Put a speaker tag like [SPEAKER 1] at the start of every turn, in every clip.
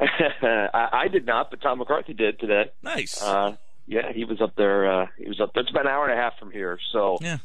[SPEAKER 1] I did not, but Tom McCarthy did today.
[SPEAKER 2] Nice.
[SPEAKER 1] Yeah, he was up there. It's about an hour and a half from here. So,
[SPEAKER 2] yeah.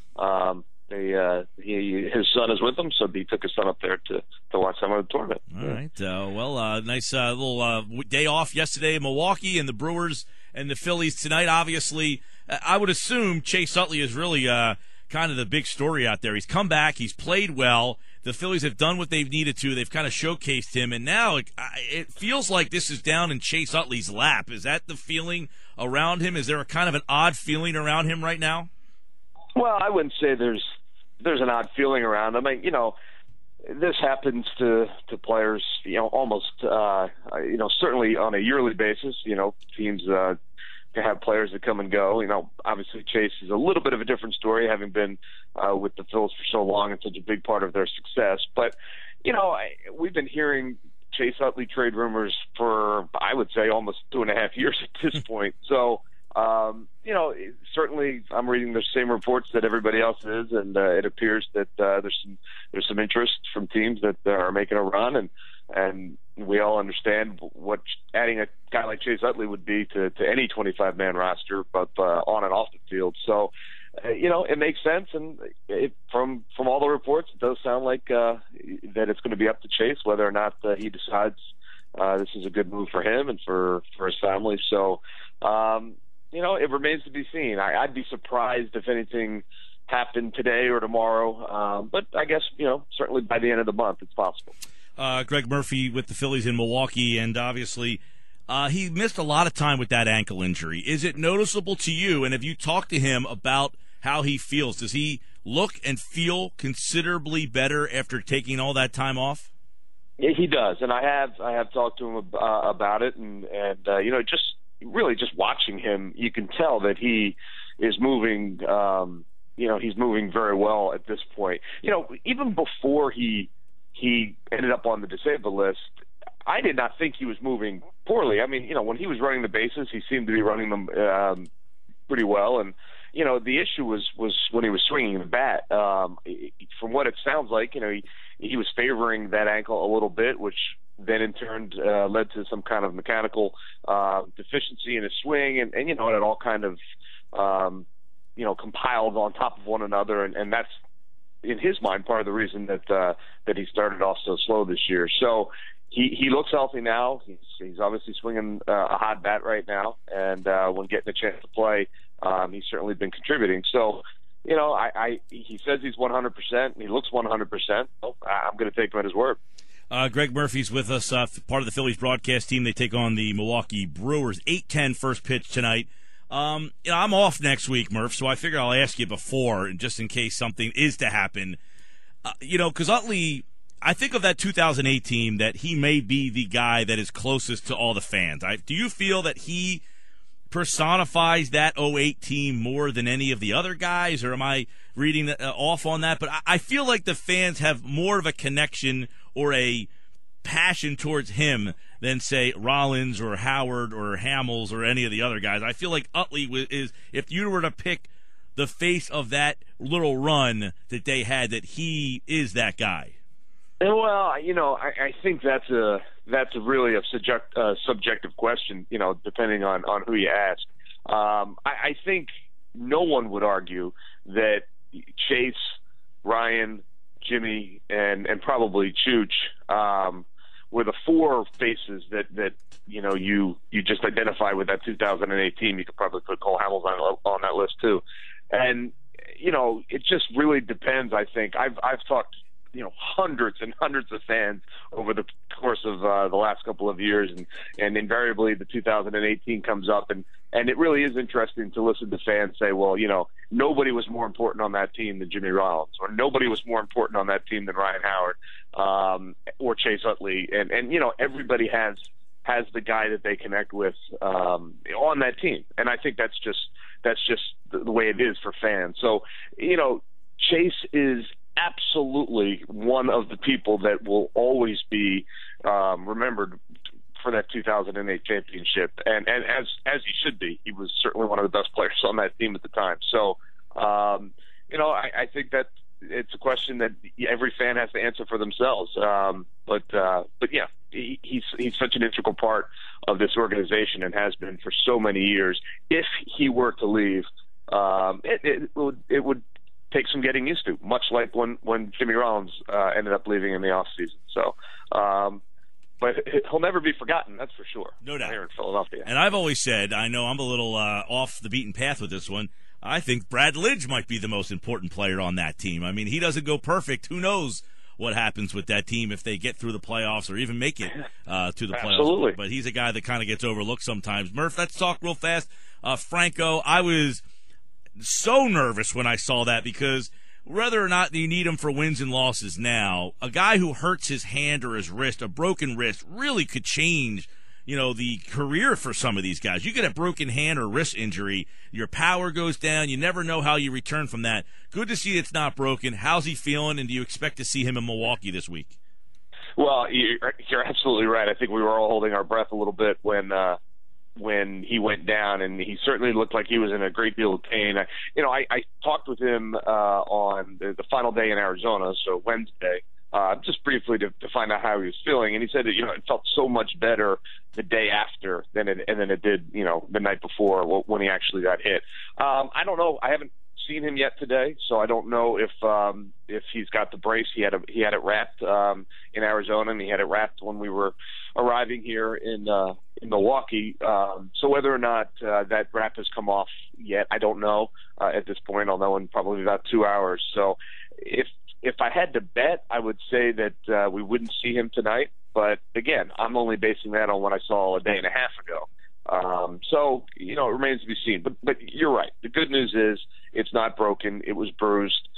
[SPEAKER 1] His son is with him, so he took his son up there to watch some of the tournament.
[SPEAKER 2] All right. Nice little day off yesterday in Milwaukee, and the Brewers and the Phillies tonight. Obviously, I would assume Chase Utley is really kind of the big story out there. He's come back. He's played well. The Phillies have done what they've needed to. They've kind of showcased him, and now it feels like this is down in Chase Utley's lap. Is that the feeling around him? Is there a kind of an odd feeling around him right now?
[SPEAKER 1] Well, I wouldn't say there's an odd feeling around him. I mean, this happens to players, almost, certainly on a yearly basis. Teams have players that come and go. Obviously Chase is a little bit of a different story, having been with the Phillies for so long and such a big part of their success. But, we've been hearing Chase Utley trade rumors for, I would say, almost 2.5 years at this point. So, certainly I'm reading the same reports that everybody else is, and it appears that there's some interest from teams that are making a run, and we all understand what adding a guy like Chase Utley would be to any 25-man roster, both on and off the field. So, it makes sense, and from all the reports, it does sound like that it's going to be up to Chase whether or not he decides this is a good move for him and for his family. So, it remains to be seen. I'd be surprised if anything happened today or tomorrow, but I guess, certainly by the end of the month, it's possible.
[SPEAKER 2] Greg Murphy with the Phillies in Milwaukee, and obviously he missed a lot of time with that ankle injury. Is it noticeable to you, and have you talked to him about how he feels? Does he look and feel considerably better after taking all that time off?
[SPEAKER 1] Yeah, he does, and I have talked to him about it, and just watching him, you can tell that he is moving. He's moving very well at this point. Even before he ended up on the disabled list, I did not think he was moving poorly. I mean, when he was running the bases, he seemed to be running them pretty well. And the issue was when he was swinging the bat. From what it sounds like, he was favoring that ankle a little bit, which then in turn led to some kind of mechanical deficiency in his swing, and it all kind of compiled on top of one another, and that's, in his mind, part of the reason that he started off so slow this year. So he looks healthy now. He's obviously swinging a hot bat right now, and when getting a chance to play, he's certainly been contributing. So, he says he's 100%, and he looks 100%. So I'm going to take him at his word.
[SPEAKER 2] Greg Murphy's with us, part of the Phillies broadcast team. They take on the Milwaukee Brewers. 8:10 first pitch tonight. I'm off next week, Murph, so I figure I'll ask you before, just in case something is to happen. Because Utley, I think of that 2008 team that he may be the guy that is closest to all the fans. Do you feel that he personifies that 08 team more than any of the other guys, or am I reading off on that? But I feel like the fans have more of a connection or a passion towards him than, say, Rollins or Howard or Hamels or any of the other guys. I feel like Utley is, if you were to pick the face of that little run that they had, that he is that guy.
[SPEAKER 1] Well, I think that's really a subjective question, depending on who you ask. I think no one would argue that Chase, Ryan, Jimmy, and probably Chooch were the four faces that you just identify with that 2008 team. You could probably put Cole Hamels on that list too, and it just really depends. I think I've talked hundreds and hundreds of fans over the course of the last couple of years, and invariably the 2018 comes up, and it really is interesting to listen to fans say, well, nobody was more important on that team than Jimmy Rollins, or nobody was more important on that team than Ryan Howard, or Chase Utley, and everybody has the guy that they connect with on that team, and I think that's just the way it is for fans. So Chase is absolutely one of the people that will always be remembered for that 2008 championship, and as he should be. He was certainly one of the best players on that team at the time. So, I think that it's a question that every fan has to answer for themselves. But yeah, he's such an integral part of this organization and has been for so many years. If he were to leave, it would take some getting used to, much like when Jimmy Rollins ended up leaving in the offseason. So, but he'll never be forgotten, that's for sure.
[SPEAKER 2] No doubt.
[SPEAKER 1] Here in Philadelphia.
[SPEAKER 2] And I've always said, I know I'm a little off the beaten path with this one, I think Brad Lidge might be the most important player on that team. I mean, he doesn't go perfect. Who knows what happens with that team if they get through the playoffs or even make it to the playoffs.
[SPEAKER 1] Absolutely.
[SPEAKER 2] But he's a guy that kind of gets overlooked sometimes. Murph, let's talk real fast. Franco, I was so nervous when I saw that because whether or not you need him for wins and losses now, a guy who hurts his hand or his wrist, a broken wrist, really could change, the career for some of these guys. You get a broken hand or wrist injury, your power goes down. You never know how you return from that. Good to see it's not broken. How's he feeling, and do you expect to see him in Milwaukee this week?
[SPEAKER 1] Well, you're absolutely right. I think we were all holding our breath a little bit when he went down, and he certainly looked like he was in a great deal of pain. I talked with him on the final day in Arizona, so Wednesday, just briefly to find out how he was feeling, and he said that it felt so much better the day after than it did the night before when he actually got hit. I don't know. I haven't seen him yet today, so I don't know if he's got the brace. He had it wrapped in Arizona, and he had it wrapped when we were arriving here in Milwaukee. So whether or not that wrap has come off yet, I don't know at this point. I'll know in probably about 2 hours. So if I had to bet, I would say that we wouldn't see him tonight. But again, I'm only basing that on what I saw a day and a half ago. So it remains to be seen. But you're right. The good news is it's not broken. It was bruised.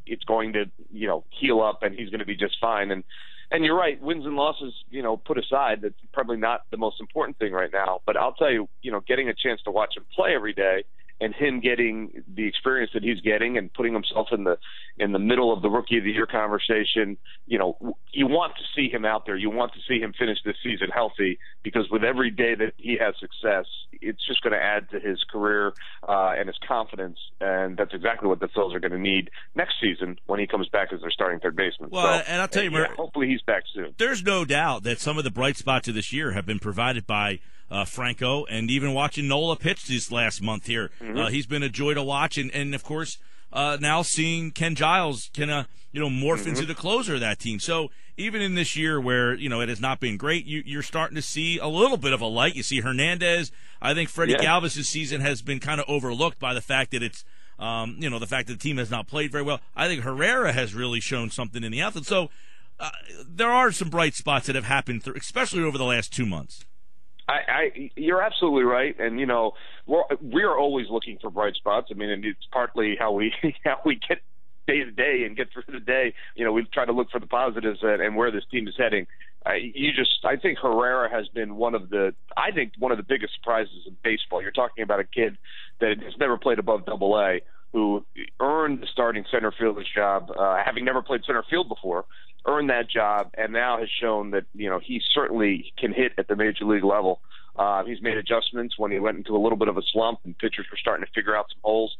[SPEAKER 1] It's going to heal up, and he's going to be just fine. And you're right. Wins and losses, put aside, that's probably not the most important thing right now. But I'll tell you, getting a chance to watch him play every day, and him getting the experience that he's getting and putting himself in the middle of the Rookie of the Year conversation, you want to see him out there. You want to see him finish this season healthy, because with every day that he has success, it's just going to add to his career and his confidence, and that's exactly what the Phils are going to need next season when he comes back as their starting third baseman.
[SPEAKER 2] Well, and I'll tell you,
[SPEAKER 1] hopefully he's back soon.
[SPEAKER 2] There's no doubt that some of the bright spots of this year have been provided by Franco, and even watching Nola pitch this last month here. Mm-hmm. He's been a joy to watch, and of course, now seeing Ken Giles can morph into the closer of that team. So even in this year where it has not been great, you're starting to see a little bit of a light. You see Hernandez. I think Freddie Galvis' season has been kind of overlooked by the fact that it's the fact that the team has not played very well. I think Herrera has really shown something in the outfield. So there are some bright spots that have happened, especially over the last 2 months.
[SPEAKER 1] You're absolutely right, and we're always looking for bright spots. I mean, and it's partly how we get day to day and get through the day. We try to look for the positives and where this team is heading. I think Herrera has been one of the biggest surprises in baseball. You're talking about a kid that has never played above Double-A, who earned the starting center fielder's job, having never played center field before. Earned that job, and now has shown that he certainly can hit at the major league level. He's made adjustments when he went into a little bit of a slump and pitchers were starting to figure out some holes.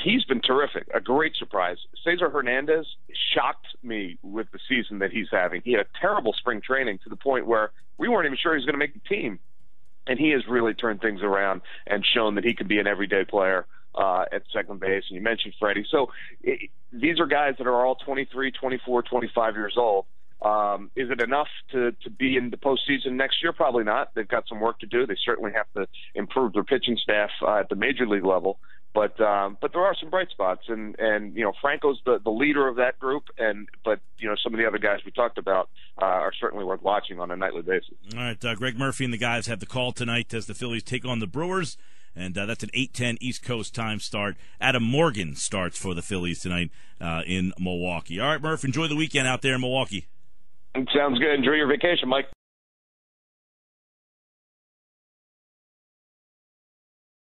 [SPEAKER 1] He's been terrific, a great surprise. Cesar Hernandez shocked me with the season that he's having. He had a terrible spring training to the point where we weren't even sure he was going to make the team, and he has really turned things around and shown that he could be an everyday player at second base. And you mentioned Freddie. So these are guys that are all 23, 24, 25 years old. Is it enough to be in the postseason next year? Probably not. They've got some work to do. They certainly have to improve their pitching staff at the major league level. But there are some bright spots, and Franco's the leader of that group, but some of the other guys we talked about are certainly worth watching on a nightly basis. All
[SPEAKER 2] right, Greg Murphy and the guys have the call tonight as the Phillies take on the Brewers. And that's an 8:10 East Coast time start. Adam Morgan starts for the Phillies tonight in Milwaukee. All right, Murph, enjoy the weekend out there in Milwaukee.
[SPEAKER 1] Sounds good. Enjoy your vacation, Mike.